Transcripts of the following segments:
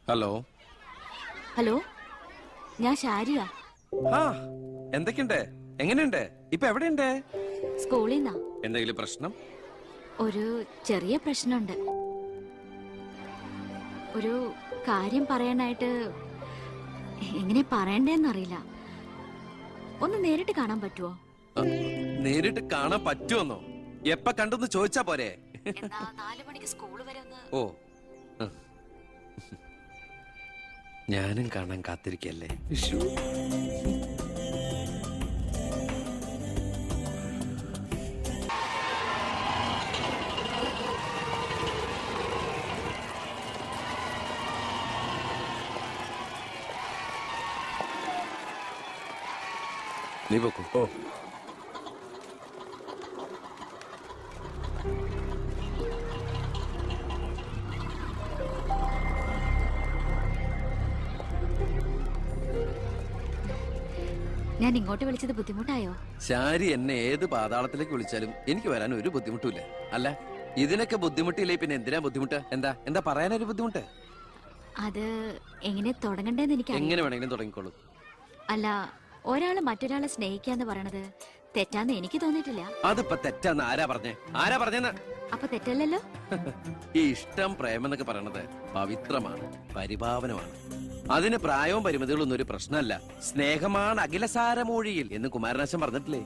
Hello hello, ഞാൻ ഷാരിയ. എന്തൊക്കെയുണ്ട്? എങ്ങനെയുണ്ട്? ഇപ്പൊ എവിടെയുണ്ട്? സ്കൂളിൽ നിന്നാ. എന്തെങ്കിലും പ്രശ്നം? ഒരു ചെറിയ പ്രശ്നമുണ്ട്. ഒരു കാര്യം പറയാനായിട്ട് എങ്ങനെ പറയണ്ടേന്നറിയില്ല. ഒന്ന് നേരിട്ട് കാണാൻ പറ്റുമോ? നേരിട്ട് കാണാൻ പറ്റുമെന്നോ? എപ്പ കണ്ടെന്ന് ചോദിച്ചാ പോരെ? 4 മണിക്ക് സ്കൂൾ വരെ ഒന്ന്. ഓ, ഞാനും കാണാൻ കാത്തിരിക്കല്ലേ. നീ പോക്കോ. ഓ, ഞാൻ ഇങ്ങോട്ട് വിളിച്ചത് ബുദ്ധിമുട്ടായോ? ശാരി എന്നെ ഏത് പാതാളത്തിലേക്ക് വിളിച്ചാലും എനിക്ക് വരാൻ ഒരു ബുദ്ധിമുട്ടില്ല. അല്ല, ഇതിനൊക്കെ ബുദ്ധിമുട്ടില്ലേ പിന്നെ എന്തിനാ ബുദ്ധിമുട്ട്? എന്താ പറയാനൊരു ബുദ്ധിമുട്ട്? അത് എങ്ങനെ തുടങ്ങണ്ടേന്ന് എനിക്ക് എങ്ങനെ വേണമെങ്കിലും തുടങ്ങിക്കോളൂ. അല്ല, ഒരാള് മറ്റൊരാളെ സ്നേഹിക്കാന്ന് പറയണത് തെറ്റാന്ന് എനിക്ക് തോന്നിയിട്ടില്ല. അതിപ്പോ തെറ്റാന്ന് ആരാ പറഞ്ഞെന്ന്? അപ്പൊ തെറ്റല്ലല്ലോ. ഈ ഇഷ്ടം പ്രേമം എന്നൊക്കെ പറയണത് പവിത്രമാണ്, പരിപാവനമാണ്. അതിന് പ്രായവും പരിമിതികളൊന്നും ഒരു പ്രശ്നമല്ല. സ്നേഹമാണ് അഖിലസാരമൂഴിയിൽ എന്ന് കുമാരനാശൻ പറഞ്ഞിട്ടില്ലേ?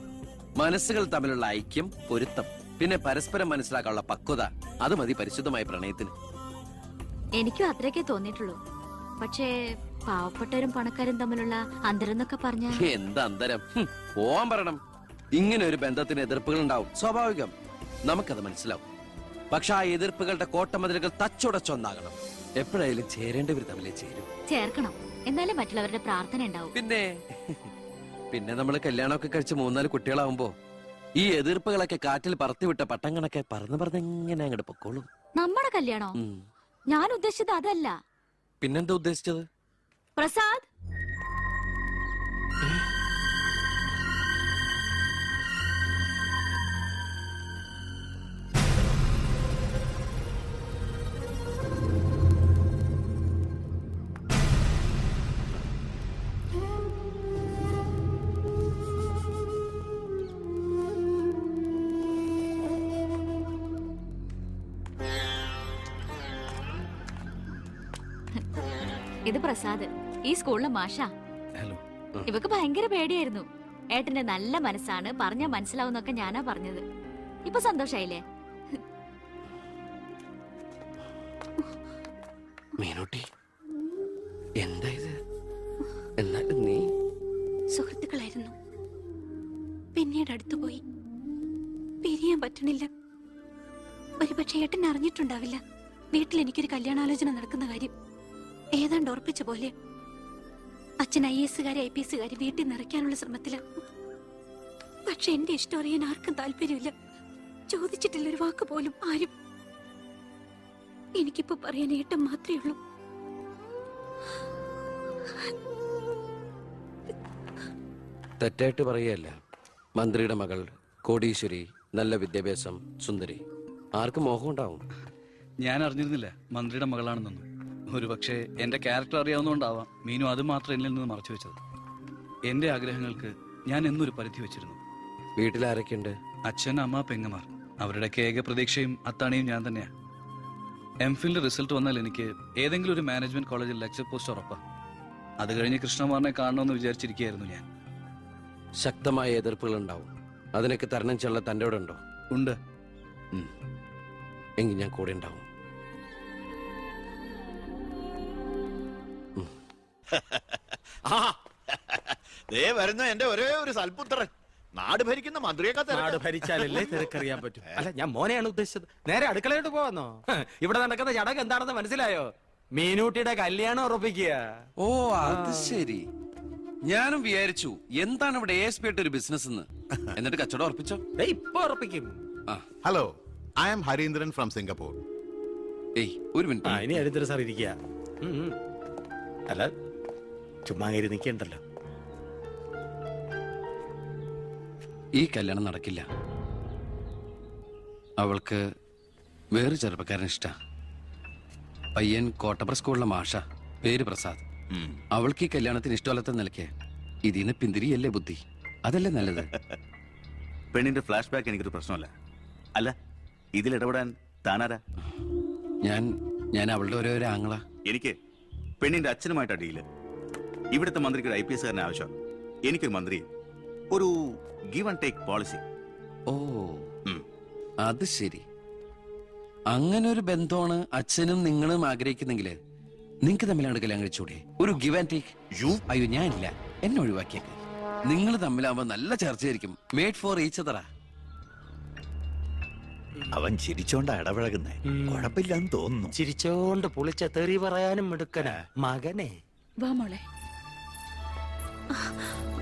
മനസ്സുകൾ തമ്മിലുള്ള ഐക്യം, പൊരുത്തം, പിന്നെ പരസ്പരം മനസ്സിലാക്കാനുള്ള പക്വത, അത് മതി പരിശുദ്ധമായ പ്രണയത്തിന്. എനിക്കും അത്രയൊക്കെ തോന്നിയിട്ടുള്ളൂ. പക്ഷേ പാവപ്പെട്ടവരും പണക്കാരും തമ്മിലുള്ള അന്തരം എന്നൊക്കെ പറഞ്ഞ എന്താ അന്തരം? പോവാൻ പറയണം. ഇങ്ങനെ ഒരു ബന്ധത്തിന് എതിർപ്പുകൾ ഉണ്ടാവും, സ്വാഭാവികം. നമുക്കത് മനസ്സിലാവും. പക്ഷെ ആ എതിർപ്പുകളുടെ കോട്ടമതിലുകൾ തച്ചുടച്ചൊന്നാകണം. എപ്പോഴായാലും ചേരേണ്ടവർ തമ്മിലേ ചേർക്കണം. എന്നാലേ മറ്റുള്ളവരുടെ പ്രാർത്ഥന ഉണ്ടാവും. പിന്നെ നമ്മൾ കല്യാണമൊക്കെ കഴിച്ച് 3-4 കുട്ടികളാവുമ്പോ ഈ എതിർപ്പുകളൊക്കെ കാറ്റിൽ പറത്തിവിട്ട പട്ടം കണക്കെ പറന്ന് അങ്ങോട്ട് പൊക്കോളും. നമ്മുടെ കല്യാണോ? ഞാൻ ഉദ്ദേശിച്ചത് അതല്ല. പിന്നെന്താ ഉദ്ദേശിച്ചത്? പ്രസാദ്, ഇത് പ്രസാദ്, ഈ സ്കൂളിലെ മാഷാ. ഹലോ. ഇവക്ക് ഭയങ്കര പേടിയായിരുന്നു. ഏട്ടന്റെ നല്ല മനസ്സാണ്, പറഞ്ഞാ മനസ്സിലാവുന്നൊക്കെ ഞാനാ പറഞ്ഞത്. ഇപ്പൊ സന്തോഷായില്ലേ? മീനൂട്ടി, എന്താ ഇത്? എന്നാലും നീ സുഹൃത്തുക്കളായിരുന്നു, പിന്നീട് അടുത്തുപോയി. പിരിയാൻ പറ്റണില്ല. ഒരുപക്ഷെ ഏട്ടൻ അറിഞ്ഞിട്ടുണ്ടാവില്ല വീട്ടിൽ എനിക്കൊരു കല്യാണാലോചന നടക്കുന്ന കാര്യം. ഏതാണ്ട് ഉറപ്പിച്ച പോലെ അച്ഛൻ IAS IPS വീട്ടിൽ നിറയ്ക്കാനുള്ള ശ്രമത്തില്. പക്ഷെ എന്റെ ഇഷ്ടം അറിയാൻ ആർക്കും താല്പര്യമില്ല. ചോദിച്ചിട്ടില്ല ഒരു വാക്ക് പോലും ആരും. എനിക്കിപ്പോ പറയാൻ ഏട്ടൻ മാത്രമേ ഉള്ളൂ. തെറ്റായിട്ട് പറയല്ല. മന്ത്രിയുടെ മകൾ, കോടീശ്വരി, നല്ല വിദ്യാഭ്യാസം, സുന്ദരി, ആർക്കും മോഹം ഉണ്ടാവും. ഞാൻ അറിഞ്ഞിരുന്നില്ല മന്ത്രിയുടെ മകളാണെന്നൊന്നും. ഒരുപക്ഷെ എന്റെ ക്യാരക്ടർ അറിയാവുന്നതുകൊണ്ടാവാം മീനു അത് മാത്രം എന്നിൽ നിന്ന് മറച്ചു വെച്ചത്. എന്റെ ആഗ്രഹങ്ങൾക്ക് ഞാൻ എന്നൊരു പരിധി വെച്ചിരുന്നു. വീട്ടിലാരൊക്കെയുണ്ട്? അച്ഛൻ, അമ്മ, പെങ്ങമാർ. അവരുടെ ഏക പ്രതീക്ഷയും അത്താണിയും ഞാൻ തന്നെയാ. MPhil റിസൾട്ട് വന്നാൽ എനിക്ക് ഏതെങ്കിലും ഒരു മാനേജ്മെന്റ് കോളേജിൽ ലെക്ചർ പോസ്റ്റ് ഉറപ്പാ. അത് കഴിഞ്ഞ് കൃഷ്ണകുമാറിനെ കാണണമെന്ന് വിചാരിച്ചിരിക്കുകയായിരുന്നു ഞാൻ. ശക്തമായ എതിർപ്പുകൾ ഉണ്ടാവും. അതിനൊക്കെ തരണം ചെയ്യാനുള്ള തന്റെ ഇവിടെ ഉണ്ടോ? ഉണ്ട്. എങ്കിൽ ഞാൻ കൂടെ ഉണ്ടാവും. വരുന്ന എന്റെ ഒരേ ഒരു സൽപുത്രൻ. നാട് ഭരിക്കുന്ന മന്ത്രിയൊക്കെ നാട് ഭരിച്ചാലല്ലേ തിരക്കറിയാൻ പറ്റും. അല്ല, ഞാൻ മോനെയാണ് ഉദ്ദേശിച്ചത്. നേരെ അടുക്കളയോട്ട് പോവാന്നോ? ഇവിടെ നടക്കുന്ന ചടങ്ങ് എന്താണെന്ന് മനസ്സിലായോ? മീനൂട്ടിയുടെ കല്യാണം ഉറപ്പിക്കുക. ഓ, അത് ശരി. ഞാനും വിചാരിച്ചു എന്താണ് ഇവിടെ ASP ആയിട്ട് ഒരു ബിസിനസ് എന്ന്. എന്നിട്ട് കച്ചവടം ഉറപ്പിച്ചോ? ഇപ്പൊ ഉറപ്പിക്കും. Hello, I am Harindran from Singapore. ഏയ്, ഒരു മിനിറ്റ്. ഇനി ഹരീന്ദ്രൻ സാർ ഇരിക്കുക. അല്ല, ചുമ്മാ കയറി നിൽക്കണ്ടല്ലോ. ഈ കല്യാണം നടക്കില്ല. അവൾക്ക് വേറെ ചെറുപ്പക്കാരൻ ഇഷ്ട. പയ്യൻ കോട്ടപ്പുറ സ്കൂളിലെ മാഷ. പേര് പ്രസാദ്. അവൾക്ക് ഈ കല്യാണത്തിന് ഇഷ്ടമല്ലാത്ത നിലയ്ക്ക് ഇതിന്ന് പിന്തിരിയല്ലേ ബുദ്ധി. അതല്ലേ നല്ലത്. പെണ്ണിന്റെ ഫ്ലാഷ് ബാക്ക് എനിക്കൊരു പ്രശ്നമല്ല. അല്ല, ഇതിൽ ഇടപെടാൻ താനാരാ? ഞാൻ അവളുടെ ഓരോരോ ആങ്ങള. എനിക്ക് പെണ്ണിന്റെ അച്ഛനുമായിട്ടാ ഡീല്. ഇവിടുത്തെ മന്ത്രിക്ക് ഒരു IPS കാരനെ ആവശ്യം. എനിക്കൊരു മന്ത്രിയെ, ഒരു ഗീവ് ആൻഡ് ടേക്ക് പോളിസി. ഓ, അത് ശരി. അങ്ങനെ ഒരു ബന്ധമാണ് അച്ഛനും നിങ്ങളും ആഗ്രഹിക്കുന്നെങ്കിൽ നിങ്ങൾക്ക് തമ്മിലാണ് കല്യാണം കഴിച്ചൂടെ? ഒരു ഗിവ് ആൻഡ് ടേക്ക്. അയ്യോ, ഞാനില്ല, എന്നെ ഒഴിവാക്കിയേക്ക്. നിങ്ങൾ തമ്മിലാവുമ്പോ നല്ല ചർച്ചയായിരിക്കും. മേഡ് ഫോർ ഈച്ച് അതറാ. അവൻ ചിരിച്ചോണ്ടാ ഇടപഴകുന്നേ. കുഴപ്പമില്ലെന്ന് തോന്നുന്നു. ചിരിച്ചോണ്ട് പൊളിച്ച തെറി പറയാനും എടുക്കന മകനെ. വാ മോളെ.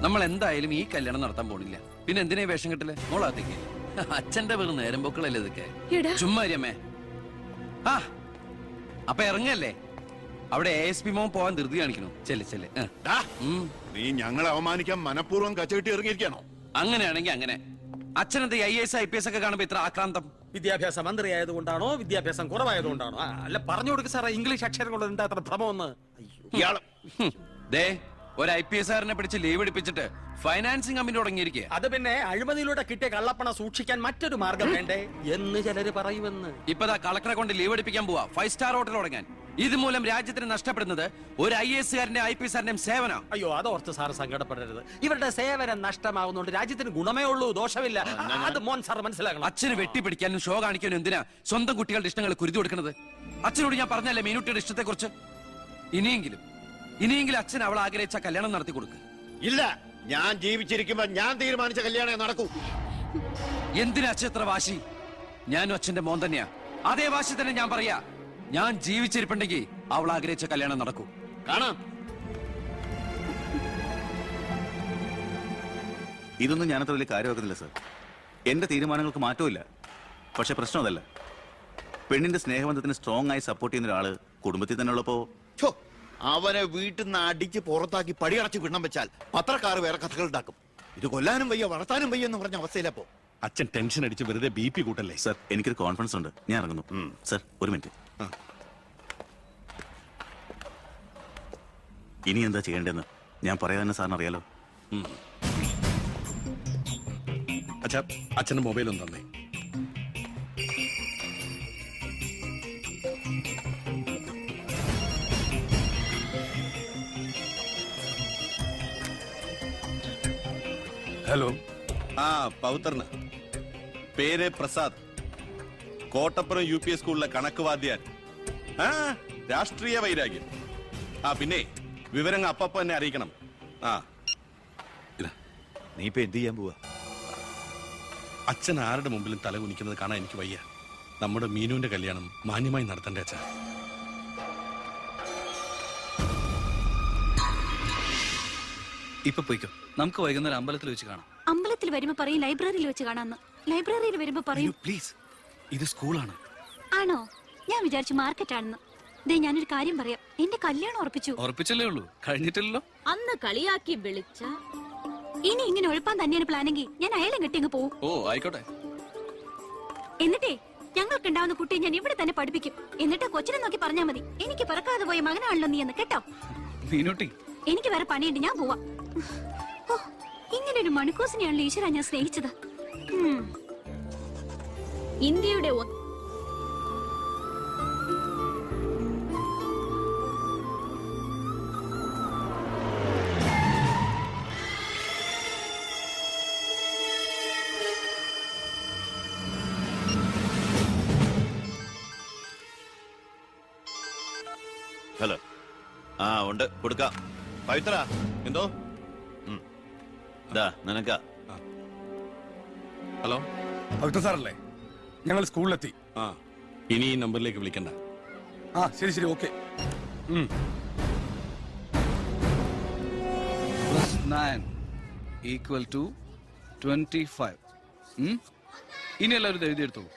നമ്മൾ എന്തായാലും ഈ കല്യാണം നടത്താൻ പോണില്ല. പിന്നെ എന്തിനാ ഈ വേഷം കെട്ടില്ലേ? മോളാത്തേക്ക് അച്ഛന്റെ വെറും നേരം പൊക്കളല്ലേ ഇതൊക്കെ. ചുമ്മാ അമ്മേ. ആ, അപ്പൊ ഇറങ്ങല്ലേ? അവിടെ ASP മോൻ പോവാൻ ധൃതി കാണിക്കണു. ചെല്ല്. നീ ഞങ്ങളെ അവമാനിക്കാൻ മനഃപൂർവ്വം കച്ചകെട്ടി ഇറങ്ങിയിരിക്കണോ? അങ്ങനെയാണെങ്കിൽ അങ്ങനെ. അച്ഛനെന്താ IAS IPS ഒക്കെ കാണുമ്പോ ഇത്ര ആക്രാന്തം? വിദ്യാഭ്യാസ മന്ത്രി ആയതുകൊണ്ടാണോ, വിദ്യാഭ്യാസം കുറവായതുകൊണ്ടാണോ? അല്ല, പറഞ്ഞു കൊടുക്ക സാറേ, ഇംഗ്ലീഷ് അക്ഷരം കൊണ്ട് എന്താ അത്ര ഭ്രമമെന്ന്. ഇയാള് ദേ, ഒരു IPS കാരനെ പിടിച്ച് ലീവ് എടുപ്പിച്ചിട്ട് ഫൈനാൻസിങ് കമ്പനി തുടങ്ങിയിരിക്കുക. അത് പിന്നെ അഴിമതിയിലൂടെ കിട്ടിയ കള്ളപ്പണം സൂക്ഷിക്കാൻ മറ്റൊരു മാർഗം വേണ്ടേ എന്ന് ചിലര് പറയുമെന്ന്. ഇപ്പതാ കളക്ടറെ കൊണ്ട് ലീവ് എടുപ്പിക്കാൻ പോവാ 5 സ്റ്റാർ ഹോട്ടൽ തുടങ്ങാൻ. ഇതുമൂലം രാജ്യത്തിന് നഷ്ടപ്പെടുന്നത് ഒരു IAS കാരന്റെ IPS കാരന്റെയും സേവനം. അയ്യോ, അതോർത്ത് സാറ് സങ്കടപ്പെടരുത്. ഇവരുടെ സേവനം നഷ്ടമാകുന്നതുകൊണ്ട് രാജ്യത്തിന് ഗുണമേ ഉള്ളൂ, ദോഷമില്ല. അത് മോൻ സാർ മനസ്സിലാക്കണം. അച്ഛന് വെട്ടിപ്പിടിക്കാനും ഷോ കാണിക്കാനും എന്തിനാ സ്വന്തം കുട്ടികളുടെ ഇഷ്ടങ്ങൾ കുരുതി കൊടുക്കുന്നത്? അച്ഛനോട് ഞാൻ പറഞ്ഞല്ലേ മീനുട്ടിയുടെ ഇഷ്ടത്തെ കുറിച്ച്. ഇനിയെങ്കിലും അച്ഛൻ അവൾ ആഗ്രഹിച്ച കല്യാണം നടത്തി കൊടുക്കുക. ഇല്ല, ഞാൻ ജീവിച്ചിരിക്കുമ്പോ ഞാൻ തീരുമാനിച്ച കല്യാണം നടക്കൂ. എന്തിനാ അച്ഛൻ എത്ര വാശി? ഞാനും അച്ഛന്റെ മോൻ തന്നെയാ. അതേ വാശി തന്നെ ഞാൻ പറയാ. ഞാൻ ജീവിച്ചിരിപ്പുണ്ടെങ്കിൽ അവൾ ആഗ്രഹിച്ച കല്യാണം നടക്കൂ. കാണാം. ഇതൊന്നും ഞാനത്ര വലിയ കാര്യമാക്കുന്നില്ല സർ. എന്റെ തീരുമാനങ്ങൾക്ക് മാറ്റമില്ല. പക്ഷെ പ്രശ്നം അതല്ല. പെണ്ണിന്റെ സ്നേഹബന്ധത്തിന് സ്ട്രോങ് ആയി സപ്പോർട്ട് ചെയ്യുന്ന ഒരാള് കുടുംബത്തിൽ തന്നെ ഉള്ളപ്പോ അവനെ വീട്ടിൽ നിന്ന് അടിച്ച് പുറത്താക്കി പടിയടച്ച് വിണ്ണം വെച്ചാൽ പത്രക്കാർ വേറെ കഥകൾ ഉണ്ടാക്കും. ഇത് കൊല്ലാനും വയ്യ വളർത്താനും വയ്യ എന്ന് പറഞ്ഞ അവസ്ഥയിലപ്പോ അച്ഛൻ ടെൻഷൻ അടിച്ച് വെറുതെ BP കൂട്ടല്ലേ. സർ, എനിക്കൊരു കോൺഫിഡൻസ് ഉണ്ട്. ഞാൻ ഇറങ്ങുന്നു. സർ, ഒരു മിനിറ്റ്. ഇനി എന്താ ചെയ്യേണ്ടതെന്ന് ഞാൻ പറയാതെ സാറിന് അറിയാലോ. അച്ഛന്റെ മൊബൈൽ ഒന്ന് തന്നെ. ഹലോ. പൗത്രന് പേര് പ്രസാദ്. കോട്ടപ്പുറം UP സ്കൂളിലെ കണക്ക് വാദ്യാൻ. രാഷ്ട്രീയ വൈരാഗ്യം. പിന്നെ വിവരങ്ങൾ അപ്പപ്പോ എന്നെ അറിയിക്കണം. നീ ഇപ്പൊ എന്ത് ചെയ്യാൻ പോവാ? അച്ഛൻ ആരുടെ മുമ്പിലും തല കുനിക്കുന്നത് കാണാൻ എനിക്ക് വയ്യ. നമ്മുടെ മീനുവിന്റെ കല്യാണം മാന്യമായി നടത്തണ്ടേ അച്ഛൻ? ഇപ്പൊ പോയിക്കോ. നമുക്ക് വൈകുന്നേരം അമ്പലത്തിൽ വെച്ച് കാണാം. അമ്പലത്തിൽ വരുമ്പോ പറയും ലൈബ്രറിയിൽ വെച്ച് കാണാന്ന്. ലൈബ്രറിയിൽ വരുമ്പോ പറയും പ്ലീസ്, ഇത് സ്കൂളാണ്. ആണോ? ഞാൻ വിചാരിച്ചു മാർക്കറ്റാണെന്ന്. ദേ, ഞാനൊരു കാര്യം പറയാം. എന്റെ കല്യാണം ഉറപ്പിച്ചല്ലേ ഉള്ളൂ, കഴിഞ്ഞിട്ടില്ലല്ലോ. അന്ന് കളിയാക്കി വിളിച്ച ഇനി ഇങ്ങനെ ഒഴിപ്പാൻ തന്നെയാണ് പ്ലാനെങ്കിൽ ഞാൻ അയാളെ കെട്ടി അങ്ങ് പോവും. ഓ, ആയിക്കോട്ടെ. എന്നിട്ടേ ഞങ്ങൾക്ക് ഉണ്ടാവുന്ന കുട്ടിയെ ഞാൻ ഇവിടെ തന്നെ പഠിപ്പിക്കും. എന്നിട്ട് കൊച്ചിനെ നോക്കി പറഞ്ഞാ മതി, എനിക്ക് പിറക്കാതെ പോയ മകനാണല്ലോ നീ എന്ന്. കേട്ടോ മീനുട്ടി? എനിക്ക് വേറെ പണിയുണ്ട്, ഞാൻ പോവാ. ഓ, ഇങ്ങനെ ഒരു മണിക്കൂസിനെയാണല്ലോ ഈശ്വര ഞാൻ സ്നേഹിച്ചത്. ഇന്ത്യയുടെ ഹലോ. ഉണ്ട്, കൊടുക്കാം. പവിത്ര, എന്തോ? നിനക്കാ. ഹലോ, പവിത്ര സാറല്ലേ? ഞങ്ങൾ സ്കൂളിലെത്തി. ഇനി ഈ നമ്പറിലേക്ക് വിളിക്കണ്ട. ശരി, ഓക്കെ. +9 = 25. ഇനി എല്ലാവരും ഇത് എഴുതിയെടുത്തോളൂ.